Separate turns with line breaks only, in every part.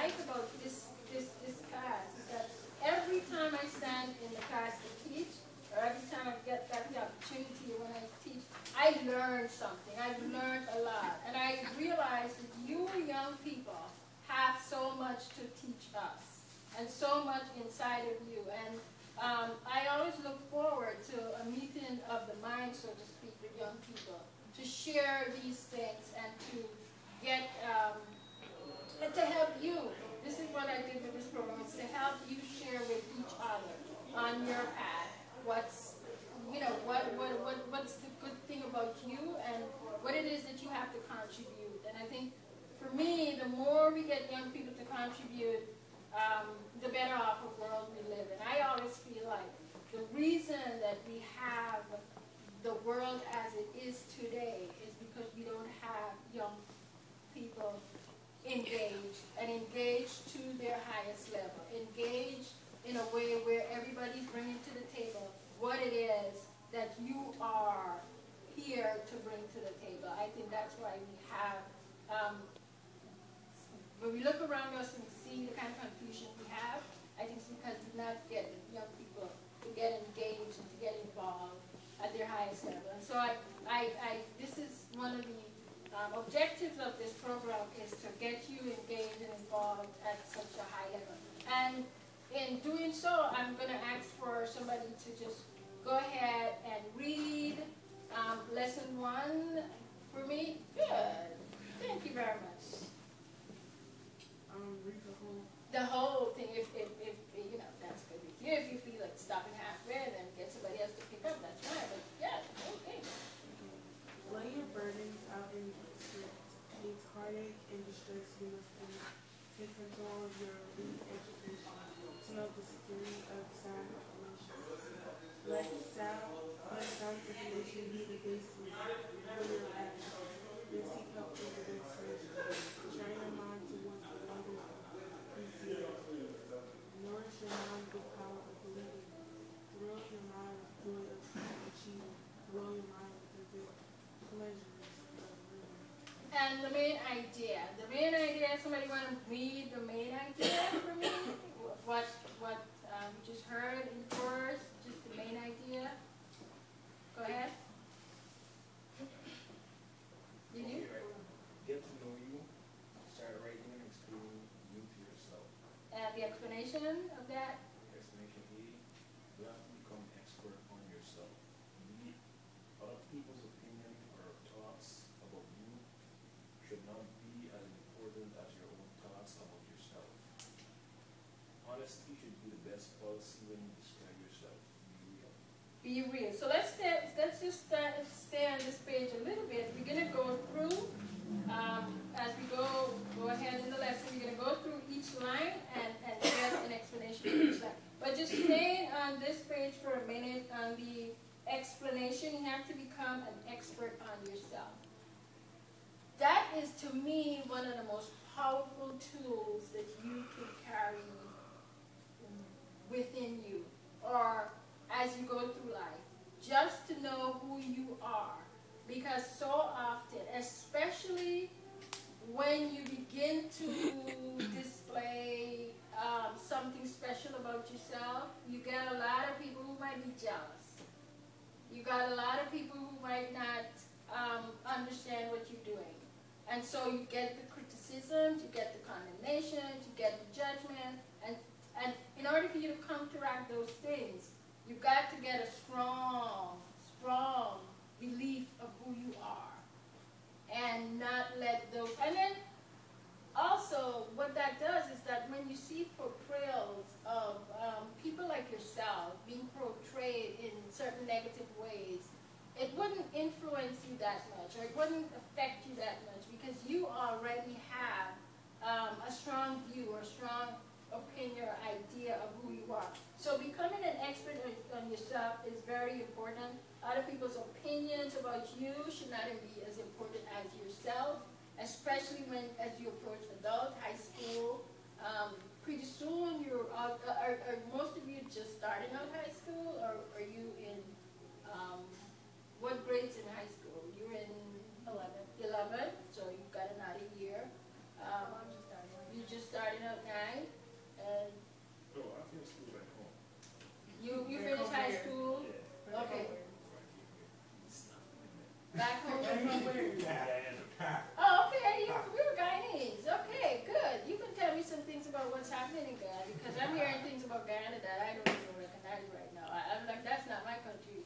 like about this class is that every time I stand in the class to teach, or every time I get the opportunity when I teach, I learn something. I've learned a lot. And I realize that you young people have so much to teach us, and so much inside of you. And I always look forward to a meeting of the mind, so to speak, with young people, to share these things and to get, and to help you. This is what I did with this program, is to help you share with each other on your path what's, you know, what's the good thing about you and what it is that you have to contribute. And I think for me, the more we get young people to contribute, the better off a world we live in. I always feel like the reason that we have the world as it is today is because we don't have young people engaged, and engaged to their highest level, engaged in a way where everybody's bringing to the table what it is that you are here to bring to the table. I think that's why we have, when we look around us and see the kind of confusion we have, I think it's because we're not getting young people to get engaged and to get involved at their highest level. And so this is one of the objectives of this program, is to get you engaged and involved at such a high level. And in doing so, I'm going to ask for somebody to just go ahead and read lesson 1 for me. Good. Thank you very much.
Read
the whole thing. If you know, that's good with you. If you feel like stopping halfway, then get somebody else to pick up. That's fine. But yeah, okay.
Lay your burdens out in the street. Needs heartache and distress you must take control of your elite education to know the security of sound information. Let sound information be the basis for your actions. Then seek help for the next solution. Train your mind towards the wonders of appreciation. Nourish your mind with power of believing. Thrill your mind with joy of achieving. Blow your mind with the pleasures of living.
And the main idea. Somebody want to read the main idea for me? What we just heard in the chorus, just the main idea. Go ahead. Did you?
Get to know you. Start writing and explaining you to yourself.
And the explanation of that?
Explanation A, you have to become expert on yourself. B, other people's opinion or thoughts about you should not be as important as your own thoughts about yourself. Honesty should be the best policy when you describe yourself. Be real.
Be real. So let's just stay on this page a little bit. We're going to go through, as we go ahead in the lesson, we're going to go through each line and get an explanation of each line. But just stay on this page for a minute on the explanation. You have to become an expert on yourself. That is, to me, one of the most powerful tools that you can carry within you, or as you go through life, just to know who you are. Because so often, especially when you begin to display something special about yourself, you get a lot of people who might be jealous. You got a lot of people who might not understand what you're doing. And so you get the criticisms, you get the condemnations, you get the judgment, and in order for you to counteract those things, you've got to get a strong belief of who you are, and not let those, and then also what that does is that when you see portrayals of people like yourself being portrayed in certain negative ways, it wouldn't influence you that much, or it wouldn't affect you that much, because you already have a strong view or strong opinion or idea of who you are. So becoming an expert on yourself is very important. Other people's opinions about you should not be as important as yourself, especially as you approach adult, high school. Pretty soon, are most of you just starting out high school, or are you in, what grades in high school? You're in 11, so you've got another year. You're just starting out. at night, and
No, I finished school back home.
you
Back
finished
home
high
where?
school.
Yeah.
Okay.
Before I came here. Stop.
Back home.
Yeah.
Oh, okay. You're Guyanese. Okay, good. You can tell me some things about what's happening in Guyana, because I'm hearing things about Guyana that I don't even recognize right now. I'm like, that's not my country.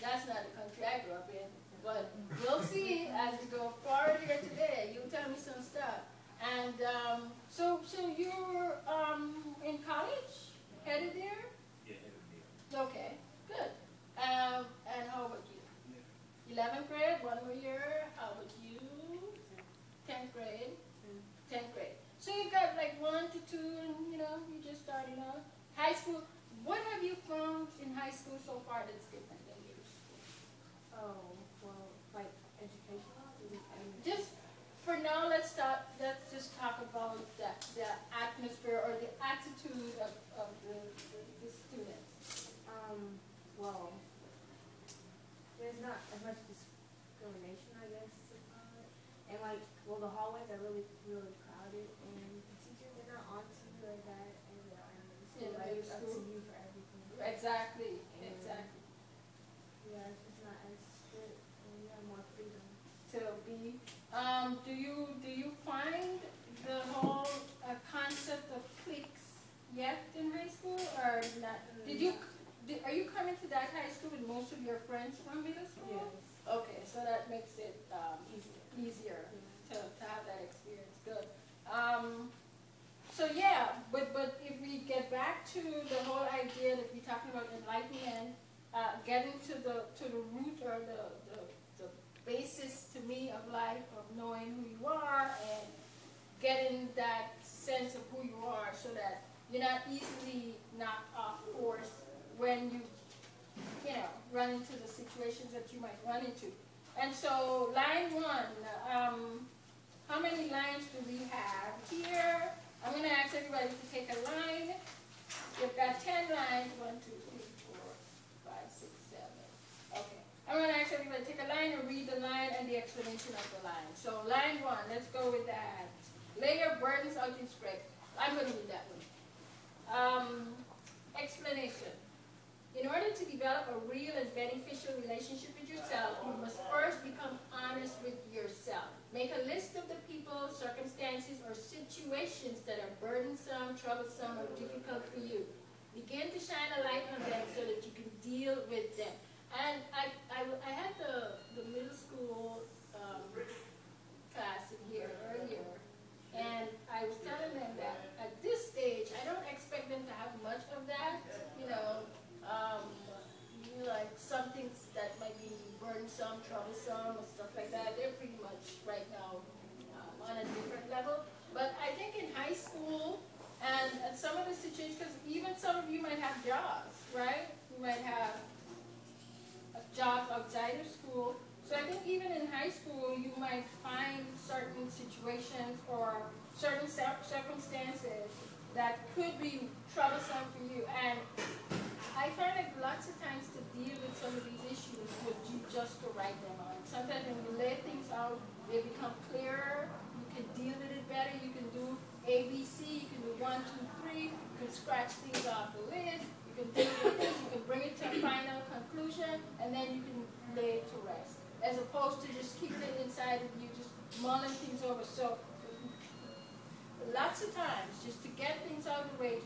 That's not the country I grew up in. But we'll see as we go forward here today. You'll tell me some stuff. And so you're in college, headed there?
Yeah, headed there.
Okay, good. And how about you? 11th grade, 1 more year. How about you? 10th grade. 10th grade. So you've got like 1 to 2, and you're just starting out. High school. What have you found in high school so far that's different than your school?
Oh, well, like educational?
Just for now, let's just talk about the atmosphere or the attitude of the students.
Well, there's not as much discrimination, I guess, and like, well, the hallways are really, really crowded, and the teachers are not on to you like that, and they are in the school, like, it's up to you for everything.
Exactly,
And,
exactly.
yeah, it's just not as strict, and you have more freedom.
To be, do you find the whole concept of cliques yet in high school, or not? Are you coming to that high school with most of your friends from middle school?
Yes.
Okay, so that makes it easier to have that experience. Good. So yeah, but if we get back to the whole idea that we're talking about enlightenment, getting to the root or the basis to me of life, of knowing who you are and getting that sense of who you are, so that you're not easily knocked off course when you run into the situations that you might run into. And so line 1, how many lines do we have here? I'm going to ask everybody to take a line. We've got 10 lines. 1, 2, 3, 4, 5, 6, 7. Okay. I'm going to ask everybody to take a line and read the line and the explanation of the line. So line 1, let's go with that. Lay your burdens out in script. I'm going to read that one. Explanation. In order to develop a real and beneficial relationship with yourself, you must first become honest with yourself. Make a list of the people, circumstances, or situations that are burdensome, troublesome, or difficult for you. Begin to shine a light on them so that you can deal with them. And I had the middle school class in here earlier, and I was telling them that at this stage, I don't expect them to have much of that, like some things that might be burdensome, troublesome, or stuff like that. They're pretty much right now on a different level. But I think in high school and some of the situations, because even some of you might have jobs, right? You might have jobs outside of school. So I think even in high school, you might find certain situations or certain circumstances that could be troublesome for you. And I find like lots of times to deal with some of these issues would you just to write them out. Sometimes when you lay things out, they become clearer. You can deal with it better. You can do A, B, C. You can do 1, 2, 3. You can scratch things off the list. You can deal with this. You can bring it to a final conclusion, and then you can lay it to rest, as opposed to just keeping it inside of you, just mulling things over. So lots of times, just to get things out of the way,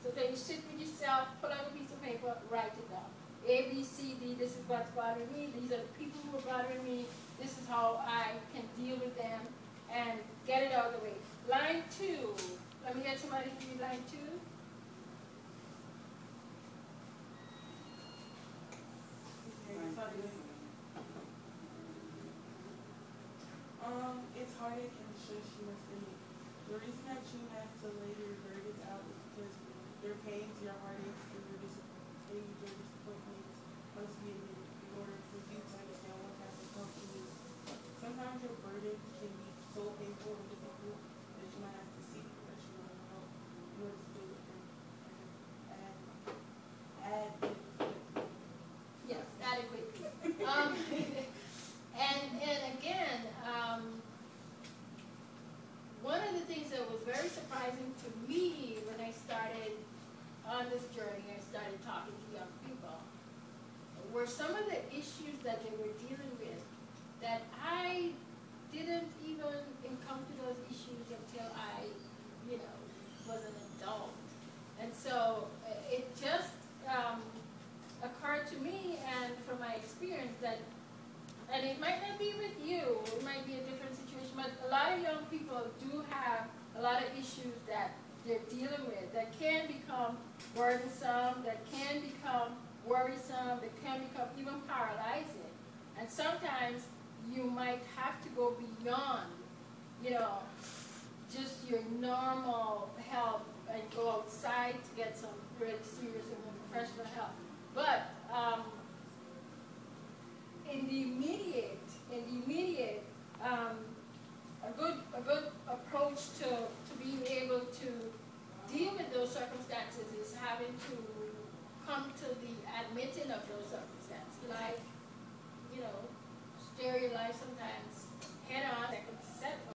so that you sit with yourself, pull out a piece of paper, write it down. A, B, C, D, this is what's bothering me, these are the people who are bothering me, this is how I can deal with them, and get it out of the way. Line 2, let me get somebody to read line 2.
It's heartache and stress you must endure. The reason that you have to lay your burdens out is because your pains, your heartaches, and your disappointments must be admitted in order for you to understand what type of help you need. Sometimes your burdens can be so painful and difficult that you might have to seek professional help in order to deal with them.
Yes, adequately. And again, one of the things that was very very surprising to me when I started on this journey. I started talking to young people, were some of the issues that they were dealing with that I didn't even encounter those issues until I, was an adult. And so it just occurred to me, and from my experience, that, and it might not be with you, it might be a different situation, but a lot of young people do have a lot of issues that they're dealing with that can become burdensome, that can become worrisome, that can become even paralyzing. And sometimes you might have to go beyond, just your normal help and go outside to get some really serious and professional help. But in the immediate, a good approach to being able to deal with those circumstances is having to come to the admitting of those circumstances. Like, stare your life sometimes head on, second set